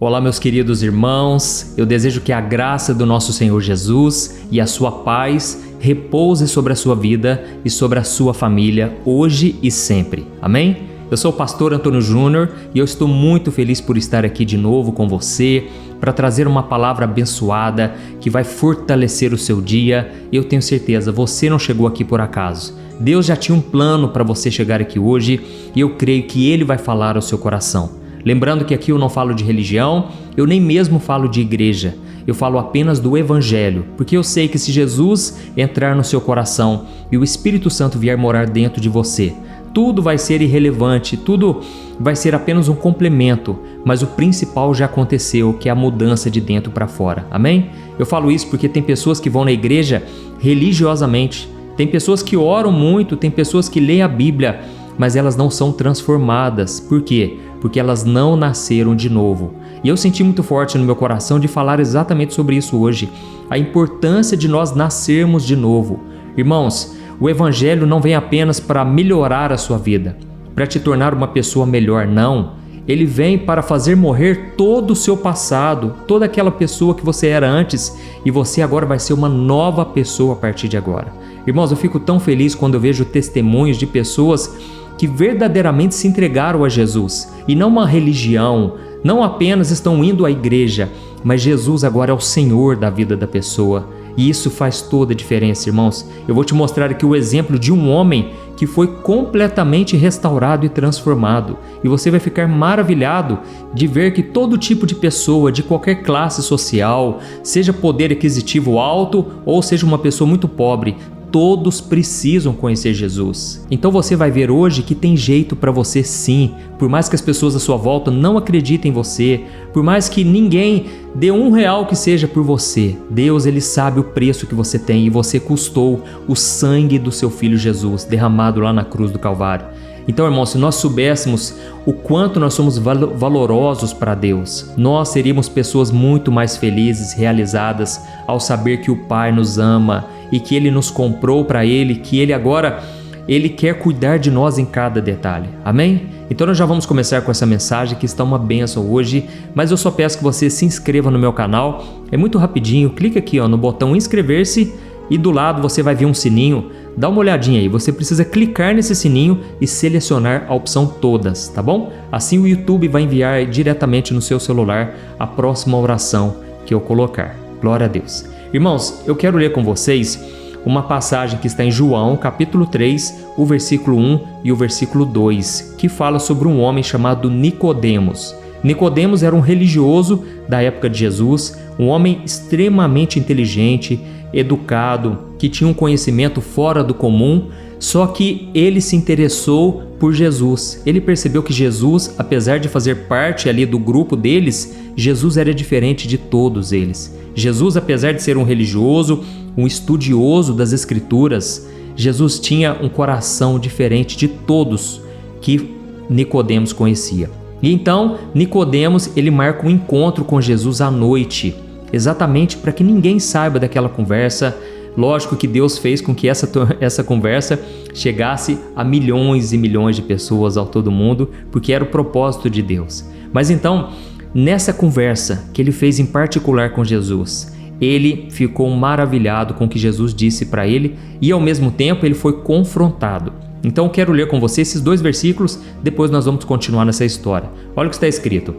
Olá, meus queridos irmãos, eu desejo que a graça do nosso Senhor Jesus e a sua paz repouse sobre a sua vida e sobre a sua família, hoje e sempre. Amém? Eu sou o pastor Antônio Júnior e eu estou muito feliz por estar aqui de novo com você para trazer uma palavra abençoada que vai fortalecer o seu dia. Eu tenho certeza, você não chegou aqui por acaso. Deus já tinha um plano para você chegar aqui hoje e eu creio que Ele vai falar ao seu coração. Lembrando que aqui eu não falo de religião, eu nem mesmo falo de igreja, eu falo apenas do Evangelho, porque eu sei que se Jesus entrar no seu coração e o Espírito Santo vier morar dentro de você, tudo vai ser irrelevante, tudo vai ser apenas um complemento, mas o principal já aconteceu, que é a mudança de dentro para fora, amém? Eu falo isso porque tem pessoas que vão na igreja religiosamente, tem pessoas que oram muito, tem pessoas que leem a Bíblia, mas elas não são transformadas. Por quê? Porque elas não nasceram de novo. E eu senti muito forte no meu coração de falar exatamente sobre isso hoje. A importância de nós nascermos de novo. Irmãos, o Evangelho não vem apenas para melhorar a sua vida, para te tornar uma pessoa melhor, não. Ele vem para fazer morrer todo o seu passado, toda aquela pessoa que você era antes, e você agora vai ser uma nova pessoa a partir de agora. Irmãos, eu fico tão feliz quando eu vejo testemunhos de pessoas que verdadeiramente se entregaram a Jesus, e não uma religião, não apenas estão indo à igreja, mas Jesus agora é o Senhor da vida da pessoa, e isso faz toda a diferença, irmãos. Eu vou te mostrar aqui o exemplo de um homem que foi completamente restaurado e transformado, e você vai ficar maravilhado de ver que todo tipo de pessoa, de qualquer classe social, seja poder aquisitivo alto ou seja uma pessoa muito pobre, todos precisam conhecer Jesus. Então você vai ver hoje que tem jeito para você sim, por mais que as pessoas à sua volta não acreditem em você, por mais que ninguém dê R$1 que seja por você, Deus ele sabe o preço que você tem e você custou o sangue do seu Filho Jesus derramado lá na cruz do Calvário. Então, irmãos, se nós soubéssemos o quanto nós somos valorosos para Deus, nós seríamos pessoas muito mais felizes, realizadas, ao saber que o Pai nos ama e que Ele nos comprou para Ele, que Ele quer cuidar de nós em cada detalhe. Amém? Então nós já vamos começar com essa mensagem que está uma bênção hoje, mas eu só peço que você se inscreva no meu canal. É muito rapidinho, clica aqui no botão inscrever-se e do lado você vai ver um sininho. Dá uma olhadinha aí, você precisa clicar nesse sininho e selecionar a opção todas, tá bom? Assim o YouTube vai enviar diretamente no seu celular a próxima oração que eu colocar. Glória a Deus. Irmãos, eu quero ler com vocês uma passagem que está em João, capítulo 3, o versículo 1 e o versículo 2, que fala sobre um homem chamado Nicodemos. Nicodemos era um religioso da época de Jesus, um homem extremamente inteligente, educado, que tinha um conhecimento fora do comum, só que ele se interessou por Jesus. Ele percebeu que Jesus, apesar de fazer parte ali do grupo deles, Jesus era diferente de todos eles. Jesus, apesar de ser um religioso, um estudioso das Escrituras, Jesus tinha um coração diferente de todos que Nicodemos conhecia. E então, Nicodemos, ele marca um encontro com Jesus à noite, exatamente para que ninguém saiba daquela conversa. Lógico que Deus fez com que essa conversa chegasse a milhões e milhões de pessoas ao todo mundo, porque era o propósito de Deus. Mas então, nessa conversa que ele fez em particular com Jesus, ele ficou maravilhado com o que Jesus disse para ele e ao mesmo tempo ele foi confrontado. Então eu quero ler com você esses 2 versículos, depois nós vamos continuar nessa história. Olha o que está escrito.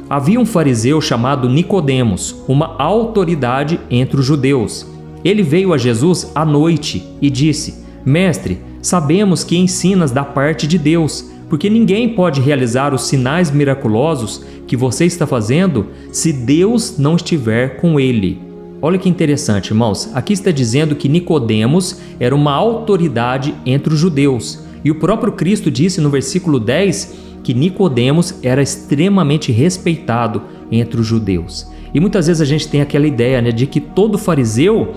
Havia um fariseu chamado Nicodemos, uma autoridade entre os judeus. Ele veio a Jesus à noite e disse: Mestre, sabemos que ensinas da parte de Deus, porque ninguém pode realizar os sinais miraculosos que você está fazendo se Deus não estiver com ele. Olha que interessante, irmãos. Aqui está dizendo que Nicodemos era uma autoridade entre os judeus. E o próprio Cristo disse no versículo 10 que Nicodemos era extremamente respeitado entre os judeus. E muitas vezes a gente tem aquela ideia, de que todo fariseu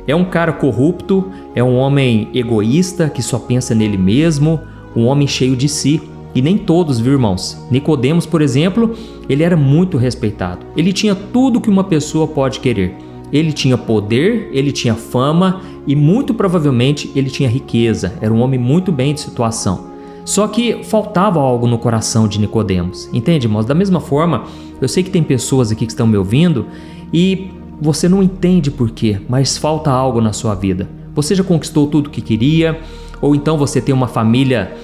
é um cara corrupto, é um homem egoísta que só pensa nele mesmo, um homem cheio de si. E nem todos, viu, irmãos? Nicodemos, por exemplo, ele era muito respeitado. Ele tinha tudo que uma pessoa pode querer. Ele tinha poder, ele tinha fama e muito provavelmente ele tinha riqueza. Era um homem muito bem de situação. Só que faltava algo no coração de Nicodemos. Entende, irmãos? Da mesma forma, Eu sei que tem pessoas aqui que estão me ouvindo e você não entende por quê, mas falta algo na sua vida. Você já conquistou tudo o que queria, ou então você tem uma família,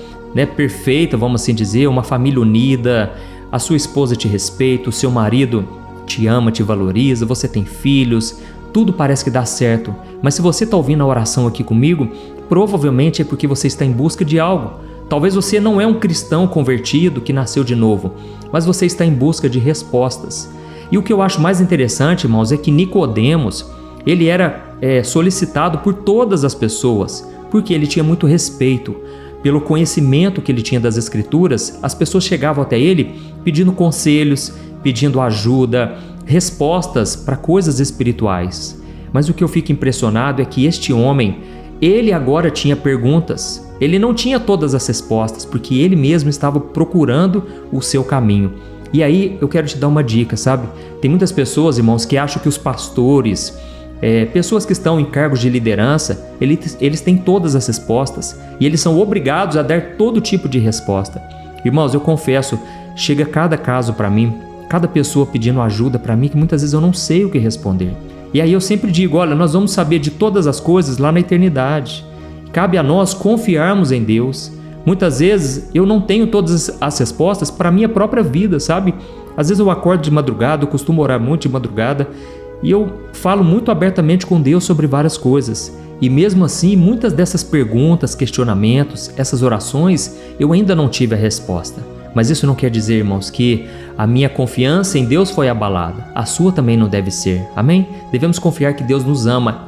perfeita, vamos assim dizer, uma família unida, a sua esposa te respeita, o seu marido te ama, te valoriza, você tem filhos, tudo parece que dá certo. Mas se você está ouvindo a oração aqui comigo, provavelmente é porque você está em busca de algo. Talvez você não é um cristão convertido que nasceu de novo, mas você está em busca de respostas. E o que eu acho mais interessante, irmãos, é que Nicodemos, ele era solicitado por todas as pessoas, porque ele tinha muito respeito. Pelo conhecimento que ele tinha das Escrituras, as pessoas chegavam até ele pedindo conselhos, pedindo ajuda, respostas para coisas espirituais. Mas o que eu fico impressionado é que este homem, ele agora tinha perguntas. Ele não tinha todas as respostas, porque ele mesmo estava procurando o seu caminho. E aí eu quero te dar uma dica, sabe? Tem muitas pessoas, irmãos, que acham que os pastores, pessoas que estão em cargos de liderança, eles têm todas as respostas e eles são obrigados a dar todo tipo de resposta. Irmãos, eu confesso, chega cada caso para mim, cada pessoa pedindo ajuda para mim, que muitas vezes eu não sei o que responder. E aí eu sempre digo, olha, nós vamos saber de todas as coisas lá na eternidade. Cabe a nós confiarmos em Deus. Muitas vezes eu não tenho todas as respostas para a minha própria vida, sabe? Às vezes eu acordo de madrugada, eu costumo orar muito de madrugada e eu falo muito abertamente com Deus sobre várias coisas. E mesmo assim, muitas dessas perguntas, questionamentos, essas orações, eu ainda não tive a resposta. Mas isso não quer dizer, irmãos, que a minha confiança em Deus foi abalada. A sua também não deve ser. Amém? Devemos confiar que Deus nos ama.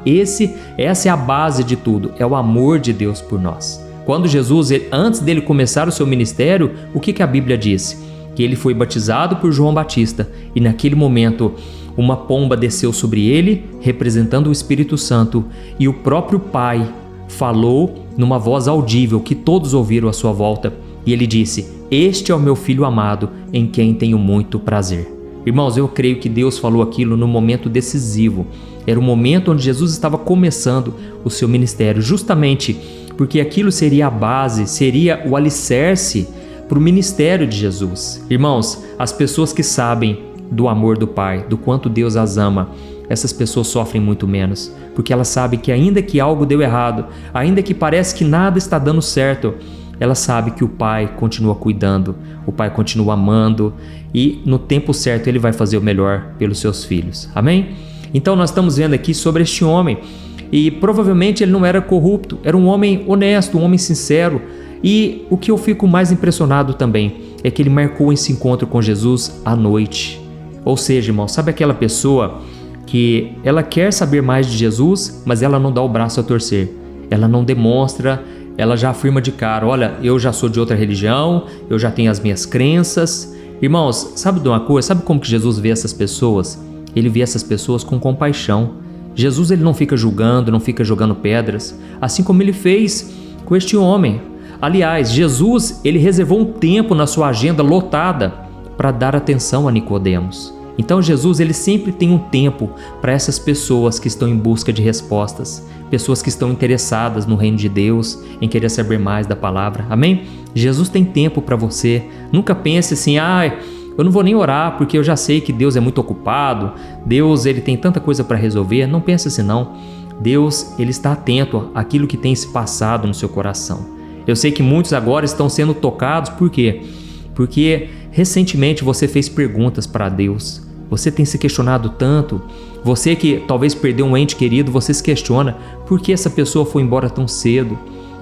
Essa é a base de tudo, é o amor de Deus por nós. Quando Jesus, antes dele começar o seu ministério, o que a Bíblia diz? Que ele foi batizado por João Batista e naquele momento uma pomba desceu sobre ele, representando o Espírito Santo, e o próprio Pai falou numa voz audível que todos ouviram à sua volta, e ele disse: "Este é o meu Filho amado, em quem tenho muito prazer." Irmãos, eu creio que Deus falou aquilo no momento decisivo. Era o momento onde Jesus estava começando o seu ministério, justamente porque aquilo seria a base, seria o alicerce para o ministério de Jesus. Irmãos, as pessoas que sabem do amor do Pai, do quanto Deus as ama, essas pessoas sofrem muito menos, porque elas sabem que ainda que algo deu errado, ainda que parece que nada está dando certo, ela sabe que o Pai continua cuidando, o Pai continua amando e no tempo certo Ele vai fazer o melhor pelos seus filhos. Amém? Então nós estamos vendo aqui sobre este homem e provavelmente ele não era corrupto, era um homem honesto, um homem sincero. E o que eu fico mais impressionado também é que ele marcou esse encontro com Jesus à noite. Ou seja, irmão, sabe aquela pessoa que ela quer saber mais de Jesus, mas ela não dá o braço a torcer, ela não demonstra, ela já afirma de cara: olha, eu já sou de outra religião, eu já tenho as minhas crenças. Irmãos, sabe de uma coisa? Sabe como que Jesus vê essas pessoas? Ele vê essas pessoas com compaixão. Jesus, ele não fica julgando, não fica jogando pedras, assim como ele fez com este homem. Aliás, Jesus, ele reservou um tempo na sua agenda lotada para dar atenção a Nicodemos. Então Jesus, ele sempre tem um tempo para essas pessoas que estão em busca de respostas, pessoas que estão interessadas no reino de Deus, em querer saber mais da palavra. Amém? Jesus tem tempo para você. Nunca pense assim: eu não vou nem orar porque eu já sei que Deus é muito ocupado, Deus, ele tem tanta coisa para resolver. Não pense assim não. Deus, ele está atento àquilo que tem se passado no seu coração. Eu sei que muitos agora estão sendo tocados. Por quê? Porque recentemente você fez perguntas para Deus. Você tem se questionado tanto. Você que talvez perdeu um ente querido, você se questiona: por que essa pessoa foi embora tão cedo?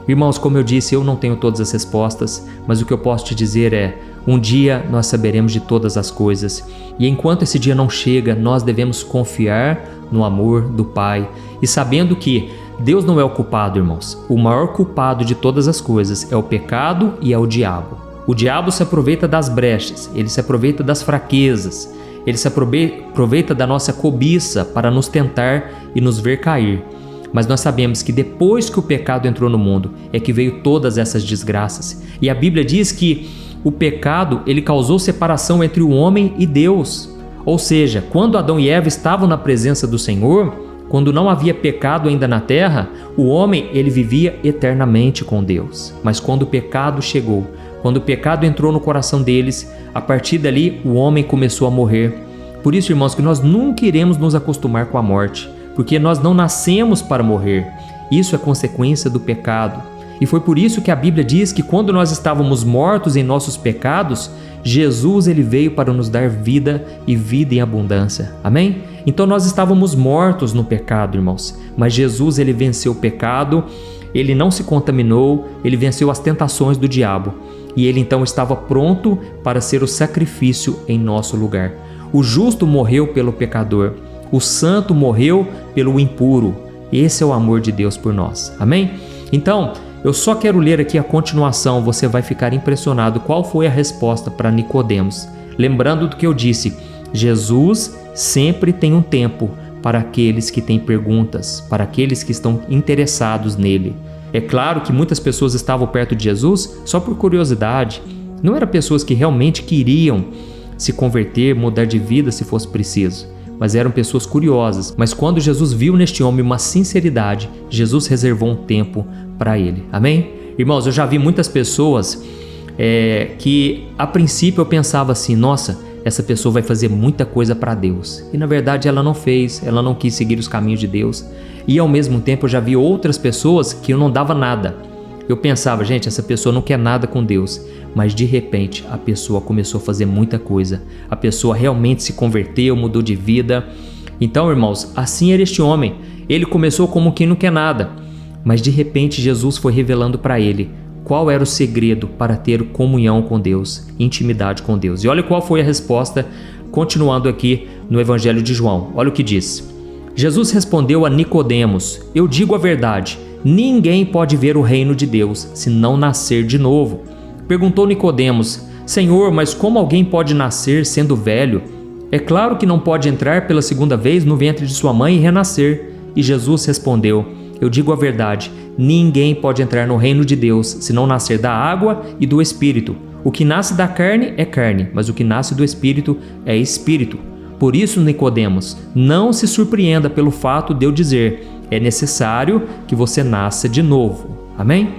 Irmãos, como eu disse, eu não tenho todas as respostas, mas o que eu posso te dizer é: um dia nós saberemos de todas as coisas. E enquanto esse dia não chega, nós devemos confiar no amor do Pai. E sabendo que Deus não é o culpado, irmãos. O maior culpado de todas as coisas é o pecado e é o diabo. O diabo se aproveita das brechas, ele se aproveita das fraquezas, ele se aproveita da nossa cobiça para nos tentar e nos ver cair. Mas nós sabemos que depois que o pecado entrou no mundo, é que veio todas essas desgraças. E a Bíblia diz que o pecado, ele causou separação entre o homem e Deus. Ou seja, quando Adão e Eva estavam na presença do Senhor, quando não havia pecado ainda na terra, o homem, ele vivia eternamente com Deus. Mas quando o pecado chegou, Quando o pecado entrou no coração deles, a partir dali o homem começou a morrer. Por isso, irmãos, que nós nunca iremos nos acostumar com a morte, porque nós não nascemos para morrer. Isso é consequência do pecado. E foi por isso que a Bíblia diz que quando nós estávamos mortos em nossos pecados, Jesus ele veio para nos dar vida e vida em abundância. Amém? Então nós estávamos mortos no pecado, irmãos, mas Jesus ele venceu o pecado, ele não se contaminou, ele venceu as tentações do diabo e ele então estava pronto para ser o sacrifício em nosso lugar. O justo morreu pelo pecador, o santo morreu pelo impuro. Esse é o amor de Deus por nós. Amém? Então, eu só quero ler aqui a continuação, você vai ficar impressionado qual foi a resposta para Nicodemos. Lembrando do que eu disse, Jesus sempre tem um tempo para aqueles que têm perguntas, para aqueles que estão interessados nele. É claro que muitas pessoas estavam perto de Jesus só por curiosidade, não eram pessoas que realmente queriam se converter, mudar de vida se fosse preciso, mas eram pessoas curiosas. Mas quando Jesus viu neste homem uma sinceridade, Jesus reservou um tempo para ele. Amém? Irmãos, eu já vi muitas pessoas que a princípio eu pensava assim, nossa, essa pessoa vai fazer muita coisa para Deus. E na verdade ela não fez, ela não quis seguir os caminhos de Deus. E ao mesmo tempo eu já vi outras pessoas que eu não dava nada. Eu pensava, gente, essa pessoa não quer nada com Deus. Mas de repente a pessoa começou a fazer muita coisa. A pessoa realmente se converteu, mudou de vida. Então, irmãos, assim era este homem. Ele começou como quem não quer nada. Mas de repente Jesus foi revelando para ele qual era o segredo para ter comunhão com Deus, intimidade com Deus. E olha qual foi a resposta, continuando aqui no Evangelho de João. Olha o que diz. Jesus respondeu a Nicodemos: eu digo a verdade, ninguém pode ver o reino de Deus se não nascer de novo. Perguntou Nicodemos: Senhor, mas como alguém pode nascer sendo velho? É claro que não pode entrar pela segunda vez no ventre de sua mãe e renascer. E Jesus respondeu: eu digo a verdade, ninguém pode entrar no reino de Deus se não nascer da água e do Espírito. O que nasce da carne é carne, mas o que nasce do Espírito é Espírito. Por isso, Nicodemos, não se surpreenda pelo fato de eu dizer, é necessário que você nasça de novo. Amém?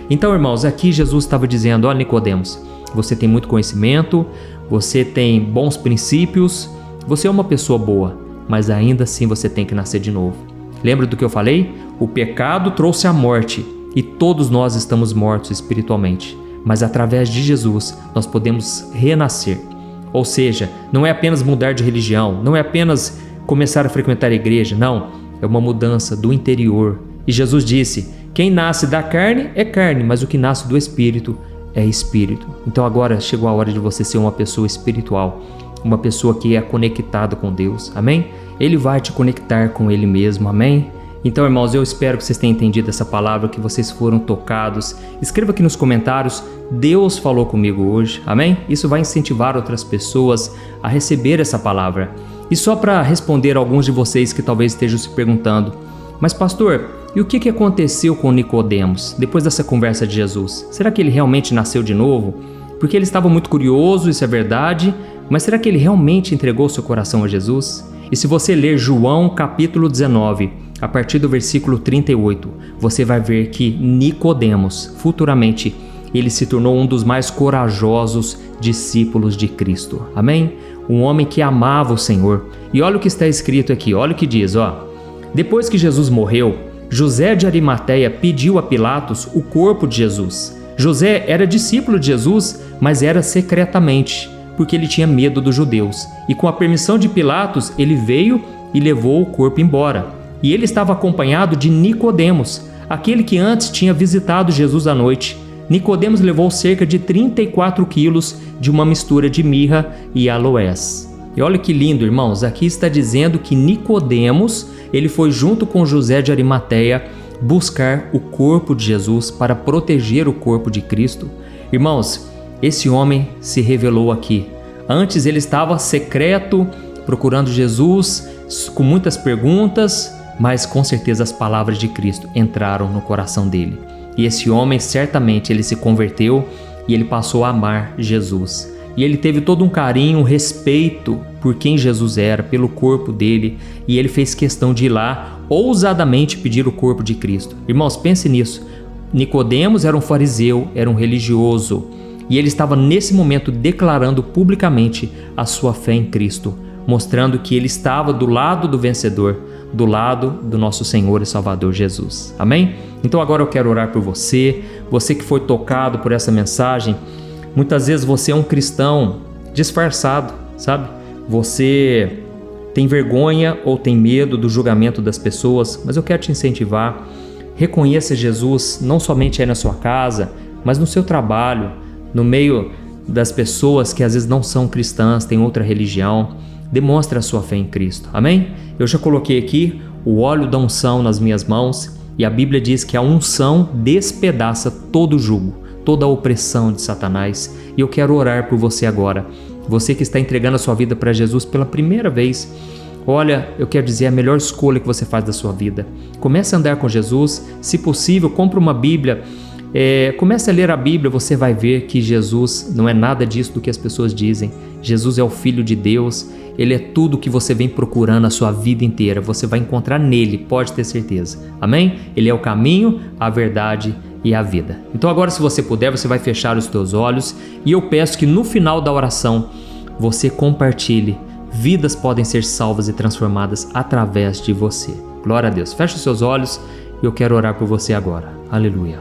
Então, irmãos, aqui Jesus estava dizendo, ó Nicodemos, você tem muito conhecimento, você tem bons princípios, você é uma pessoa boa, mas ainda assim você tem que nascer de novo. Lembra do que eu falei? O pecado trouxe a morte e todos nós estamos mortos espiritualmente, mas através de Jesus nós podemos renascer. Ou seja, não é apenas mudar de religião, não é apenas começar a frequentar a igreja, não, é uma mudança do interior. E Jesus disse, quem nasce da carne é carne, mas o que nasce do Espírito é Espírito. Então agora chegou a hora de você ser uma pessoa espiritual, uma pessoa que é conectada com Deus, amém? Ele vai te conectar com Ele mesmo, amém? Então, irmãos, eu espero que vocês tenham entendido essa palavra, que vocês foram tocados. Escreva aqui nos comentários, Deus falou comigo hoje, amém? Isso vai incentivar outras pessoas a receber essa palavra. E só para responder a alguns de vocês que talvez estejam se perguntando, mas pastor, e o que aconteceu com Nicodemos depois dessa conversa de Jesus? Será que ele realmente nasceu de novo? Porque ele estava muito curioso, isso é verdade, mas será que ele realmente entregou seu coração a Jesus? E se você ler João capítulo 19, a partir do versículo 38, você vai ver que Nicodemos, futuramente, ele se tornou um dos mais corajosos discípulos de Cristo. Amém? Um homem que amava o Senhor. E olha o que está escrito aqui, olha o que diz, ó. Depois que Jesus morreu, José de Arimateia pediu a Pilatos o corpo de Jesus. José era discípulo de Jesus, mas era secretamente, porque ele tinha medo dos judeus. E com a permissão de Pilatos, ele veio e levou o corpo embora. E ele estava acompanhado de Nicodemos, aquele que antes tinha visitado Jesus à noite. Nicodemos levou cerca de 34 quilos de uma mistura de mirra e aloés. E olha que lindo, irmãos, aqui está dizendo que Nicodemos, ele foi junto com José de Arimateia buscar o corpo de Jesus para proteger o corpo de Cristo. Irmãos, esse homem se revelou aqui. Antes ele estava secreto, procurando Jesus, com muitas perguntas, mas com certeza as palavras de Cristo entraram no coração dele. E esse homem, certamente, ele se converteu e ele passou a amar Jesus. E ele teve todo um carinho, um respeito por quem Jesus era, pelo corpo dele, e ele fez questão de ir lá, ousadamente pedir o corpo de Cristo. Irmãos, pense nisso. Nicodemos era um fariseu, era um religioso. E ele estava nesse momento declarando publicamente a sua fé em Cristo, mostrando que ele estava do lado do vencedor, do lado do nosso Senhor e Salvador Jesus. Amém? Então agora eu quero orar por você, você que foi tocado por essa mensagem. Muitas vezes você é um cristão disfarçado, sabe? Você tem vergonha ou tem medo do julgamento das pessoas, mas eu quero te incentivar. Reconheça Jesus não somente aí na sua casa, mas no seu trabalho, no meio das pessoas que às vezes não são cristãs, têm outra religião. Demonstre a sua fé em Cristo. Amém? Eu já coloquei aqui o óleo da unção nas minhas mãos e a Bíblia diz que a unção despedaça todo jugo, toda a opressão de Satanás. E eu quero orar por você agora. Você que está entregando a sua vida para Jesus pela primeira vez, olha, eu quero dizer, a melhor escolha que você faz da sua vida. Comece a andar com Jesus, se possível, compre uma Bíblia, comece a ler a Bíblia, você vai ver que Jesus não é nada disso do que as pessoas dizem. Jesus é o Filho de Deus, Ele é tudo que você vem procurando a sua vida inteira, você vai encontrar nele, pode ter certeza. Amém? Ele é o caminho, a verdade e a vida. Então agora, se você puder, você vai fechar os teus olhos e eu peço que no final da oração você compartilhe. Vidas podem ser salvas e transformadas através de você. Glória a Deus. Feche os seus olhos e eu quero orar por você agora. Aleluia.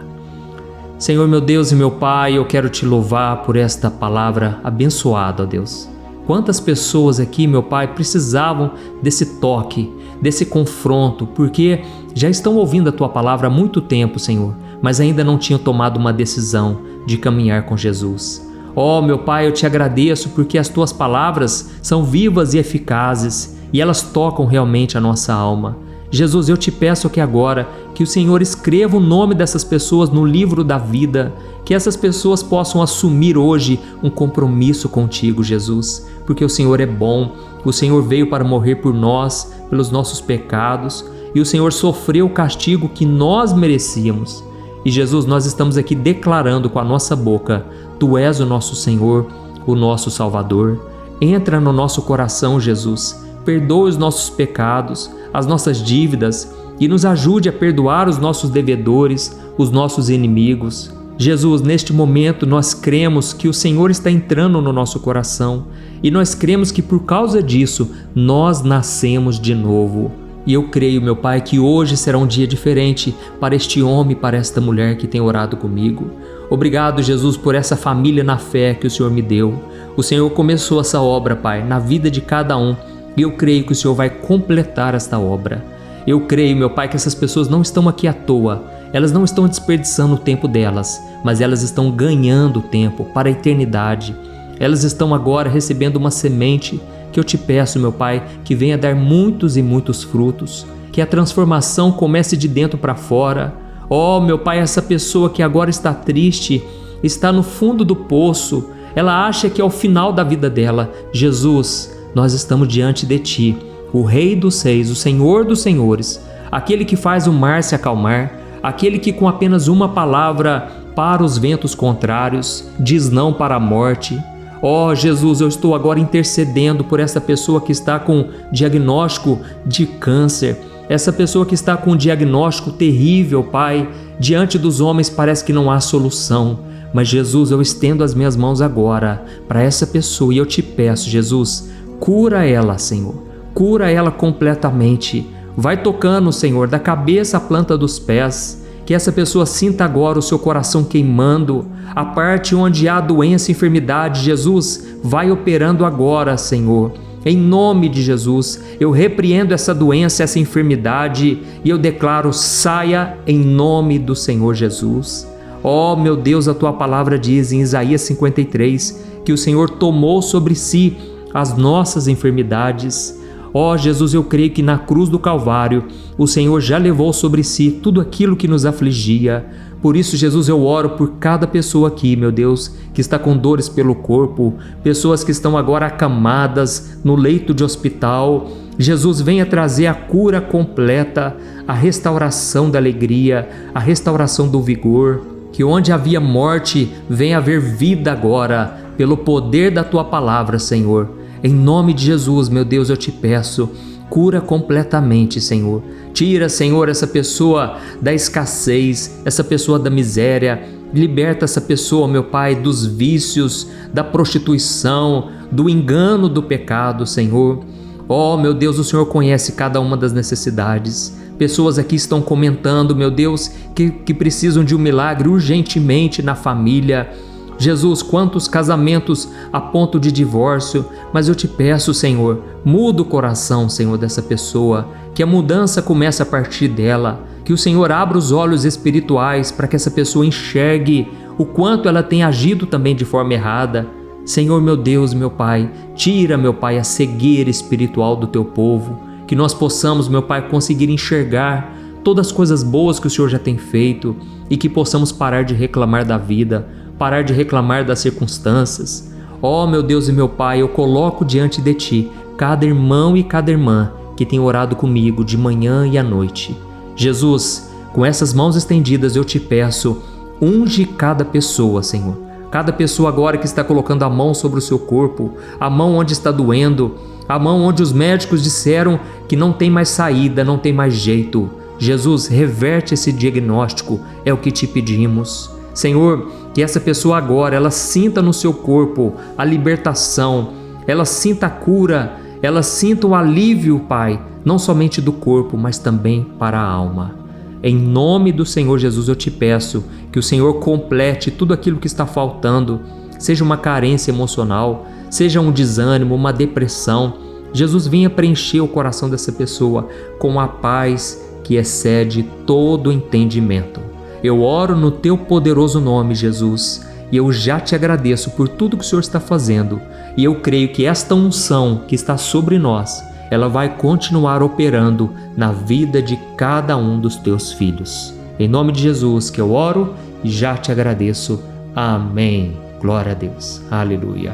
Senhor, meu Deus e meu Pai, eu quero te louvar por esta palavra abençoada, ó Deus. Quantas pessoas aqui, meu Pai, precisavam desse toque, desse confronto, porque já estão ouvindo a Tua palavra há muito tempo, Senhor, mas ainda não tinham tomado uma decisão de caminhar com Jesus. Ó, meu Pai, eu te agradeço porque as Tuas palavras são vivas e eficazes e elas tocam realmente a nossa alma. Jesus, eu te peço que agora que o Senhor escreva o nome dessas pessoas no livro da vida, que essas pessoas possam assumir hoje um compromisso contigo, Jesus, porque o Senhor é bom, o Senhor veio para morrer por nós, pelos nossos pecados, e o Senhor sofreu o castigo que nós merecíamos. E Jesus, nós estamos aqui declarando com a nossa boca, Tu és o nosso Senhor, o nosso Salvador. Entra no nosso coração, Jesus, perdoa os nossos pecados, as nossas dívidas e nos ajude a perdoar os nossos devedores, os nossos inimigos. Jesus, neste momento nós cremos que o Senhor está entrando no nosso coração e nós cremos que por causa disso nós nascemos de novo. E eu creio, meu Pai, que hoje será um dia diferente para este homem e para esta mulher que tem orado comigo. Obrigado, Jesus, por essa família na fé que o Senhor me deu. O Senhor começou essa obra, Pai, na vida de cada um. E eu creio que o Senhor vai completar esta obra. Eu creio, meu Pai, que essas pessoas não estão aqui à toa. Elas não estão desperdiçando o tempo delas, mas elas estão ganhando tempo para a eternidade. Elas estão agora recebendo uma semente que eu te peço, meu Pai, que venha dar muitos e muitos frutos. Que a transformação comece de dentro para fora. Oh, meu Pai, essa pessoa que agora está triste, está no fundo do poço. Ela acha que é o final da vida dela. Jesus, nós estamos diante de Ti, o Rei dos Reis, o Senhor dos Senhores, aquele que faz o mar se acalmar, aquele que com apenas uma palavra para os ventos contrários, diz não para a morte. Ó Jesus, eu estou agora intercedendo por essa pessoa que está com diagnóstico de câncer, essa pessoa que está com um diagnóstico terrível, Pai, diante dos homens parece que não há solução. Mas Jesus, eu estendo as minhas mãos agora para essa pessoa e eu te peço, Jesus, cura ela, Senhor, cura ela completamente. Vai tocando, Senhor, da cabeça à planta dos pés, que essa pessoa sinta agora o seu coração queimando, a parte onde há doença e enfermidade. Jesus, vai operando agora, Senhor. Em nome de Jesus, eu repreendo essa doença, essa enfermidade e eu declaro, saia em nome do Senhor Jesus. Oh, meu Deus, a Tua palavra diz em Isaías 53 que o Senhor tomou sobre si as nossas enfermidades. Ó Jesus, eu creio que na cruz do Calvário o Senhor já levou sobre si tudo aquilo que nos afligia. Por isso, Jesus, eu oro por cada pessoa aqui, meu Deus, que está com dores pelo corpo, pessoas que estão agora acamadas no leito de hospital. Jesus, venha trazer a cura completa, a restauração da alegria, a restauração do vigor. Que onde havia morte, venha haver vida agora, pelo poder da Tua palavra, Senhor. Em nome de Jesus, meu Deus, eu te peço, cura completamente, Senhor. Tira, Senhor, essa pessoa da escassez, essa pessoa da miséria, Liberta essa pessoa, meu Pai, dos vícios, da prostituição, do engano do pecado, Senhor. Oh, meu Deus, o Senhor conhece cada uma das necessidades. Pessoas aqui estão comentando, meu Deus, que precisam de um milagre urgentemente na família. Jesus, quantos casamentos a ponto de divórcio, mas eu te peço, Senhor, muda o coração, Senhor, dessa pessoa, que a mudança comece a partir dela, que o Senhor abra os olhos espirituais para que essa pessoa enxergue o quanto ela tem agido também de forma errada. Senhor, meu Deus, meu Pai, tira, meu Pai, a cegueira espiritual do teu povo, que nós possamos, meu Pai, conseguir enxergar todas as coisas boas que o Senhor já tem feito e que possamos parar de reclamar da vida, parar de reclamar das circunstâncias. Oh, meu Deus e meu Pai, eu coloco diante de Ti cada irmão e cada irmã que tem orado comigo de manhã e à noite. Jesus, com essas mãos estendidas eu te peço, unge cada pessoa, Senhor. Cada pessoa agora que está colocando a mão sobre o seu corpo, a mão onde está doendo, a mão onde os médicos disseram que não tem mais saída, não tem mais jeito. Jesus, reverte esse diagnóstico, é o que te pedimos. Senhor, que essa pessoa agora, ela sinta no seu corpo a libertação, ela sinta a cura, ela sinta o alívio, Pai, não somente do corpo, mas também para a alma. Em nome do Senhor Jesus eu te peço que o Senhor complete tudo aquilo que está faltando, seja uma carência emocional, seja um desânimo, uma depressão. Jesus, venha preencher o coração dessa pessoa com a paz que excede todo entendimento. Eu oro no teu poderoso nome, Jesus, e eu já te agradeço por tudo que o Senhor está fazendo, e eu creio que esta unção que está sobre nós, ela vai continuar operando na vida de cada um dos teus filhos. Em nome de Jesus que eu oro e já te agradeço. Amém. Glória a Deus. Aleluia.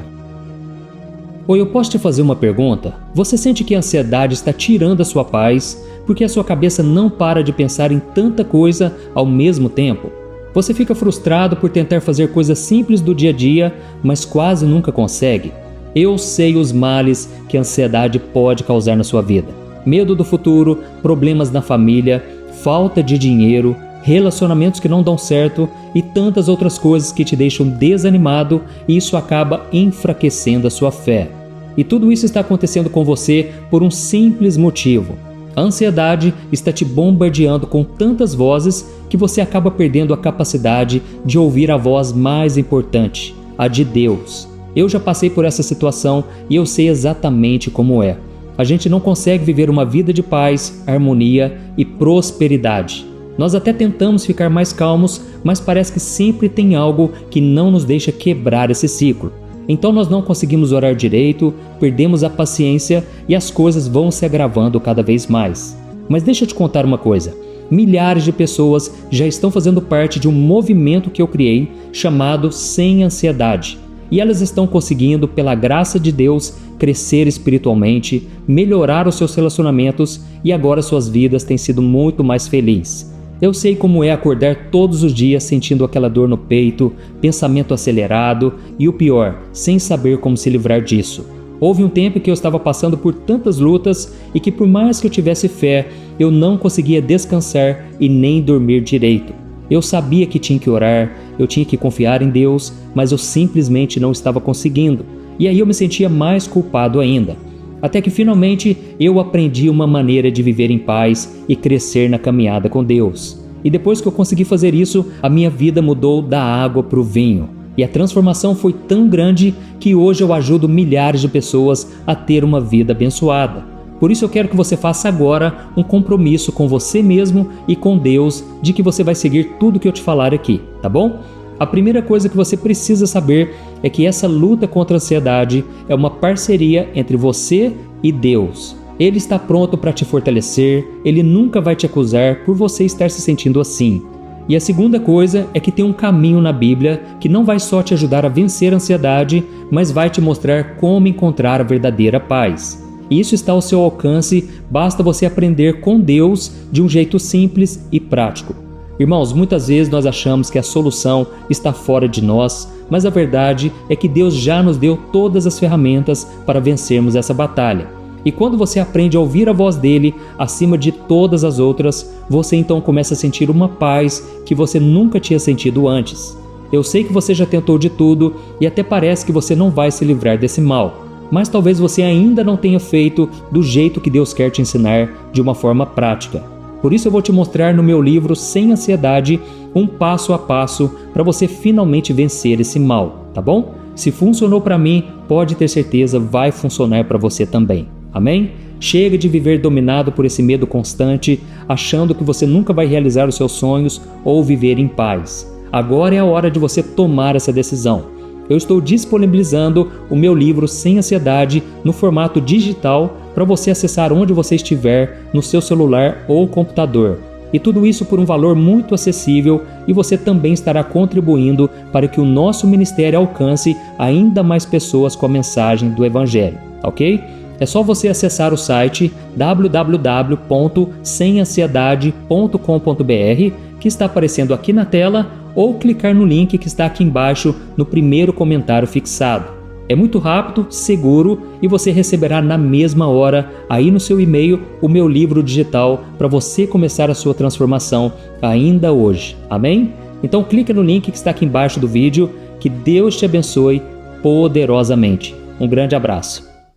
Oi, eu posso te fazer uma pergunta? Você sente que a ansiedade está tirando a sua paz porque a sua cabeça não para de pensar em tanta coisa ao mesmo tempo? Você fica frustrado por tentar fazer coisas simples do dia a dia, mas quase nunca consegue? Eu sei os males que a ansiedade pode causar na sua vida. Medo do futuro, problemas na família, falta de dinheiro, relacionamentos que não dão certo e tantas outras coisas que te deixam desanimado, e isso acaba enfraquecendo a sua fé. E tudo isso está acontecendo com você por um simples motivo. A ansiedade está te bombardeando com tantas vozes que você acaba perdendo a capacidade de ouvir a voz mais importante, a de Deus. Eu já passei por essa situação e eu sei exatamente como é. A gente não consegue viver uma vida de paz, harmonia e prosperidade. Nós até tentamos ficar mais calmos, mas parece que sempre tem algo que não nos deixa quebrar esse ciclo. Então nós não conseguimos orar direito, perdemos a paciência e as coisas vão se agravando cada vez mais. Mas deixa eu te contar uma coisa. Milhares de pessoas já estão fazendo parte de um movimento que eu criei chamado Sem Ansiedade. E elas estão conseguindo, pela graça de Deus, crescer espiritualmente, melhorar os seus relacionamentos e agora suas vidas têm sido muito mais felizes. Eu sei como é acordar todos os dias sentindo aquela dor no peito, pensamento acelerado e o pior, sem saber como se livrar disso. Houve um tempo que eu estava passando por tantas lutas e que por mais que eu tivesse fé, eu não conseguia descansar e nem dormir direito. Eu sabia que tinha que orar, eu tinha que confiar em Deus, mas eu simplesmente não estava conseguindo. E aí eu me sentia mais culpado ainda. Até que finalmente eu aprendi uma maneira de viver em paz e crescer na caminhada com Deus. E depois que eu consegui fazer isso, a minha vida mudou da água para o vinho. E a transformação foi tão grande que hoje eu ajudo milhares de pessoas a ter uma vida abençoada. Por isso eu quero que você faça agora um compromisso com você mesmo e com Deus de que você vai seguir tudo que eu te falar aqui, tá bom? A primeira coisa que você precisa saber é que essa luta contra a ansiedade é uma parceria entre você e Deus. Ele está pronto para te fortalecer, ele nunca vai te acusar por você estar se sentindo assim. E a segunda coisa é que tem um caminho na Bíblia que não vai só te ajudar a vencer a ansiedade, mas vai te mostrar como encontrar a verdadeira paz. Isso está ao seu alcance, basta você aprender com Deus de um jeito simples e prático. Irmãos, muitas vezes nós achamos que a solução está fora de nós, mas a verdade é que Deus já nos deu todas as ferramentas para vencermos essa batalha. E quando você aprende a ouvir a voz dele acima de todas as outras, você então começa a sentir uma paz que você nunca tinha sentido antes. Eu sei que você já tentou de tudo e até parece que você não vai se livrar desse mal, mas talvez você ainda não tenha feito do jeito que Deus quer te ensinar de uma forma prática. Por isso eu vou te mostrar no meu livro Sem Ansiedade um passo a passo para você finalmente vencer esse mal, tá bom? Se funcionou para mim, pode ter certeza vai funcionar para você também. Amém? Chega de viver dominado por esse medo constante, achando que você nunca vai realizar os seus sonhos ou viver em paz. Agora é a hora de você tomar essa decisão. Eu estou disponibilizando o meu livro Sem Ansiedade no formato digital para você acessar onde você estiver, no seu celular ou computador. E tudo isso por um valor muito acessível, e você também estará contribuindo para que o nosso ministério alcance ainda mais pessoas com a mensagem do Evangelho, ok? É só você acessar o site www.semansiedade.com.br, que está aparecendo aqui na tela, ou clicar no link que está aqui embaixo no primeiro comentário fixado. É muito rápido, seguro e você receberá na mesma hora, aí no seu e-mail, o meu livro digital para você começar a sua transformação ainda hoje. Amém? Então clica no link que está aqui embaixo do vídeo. Que Deus te abençoe poderosamente. Um grande abraço.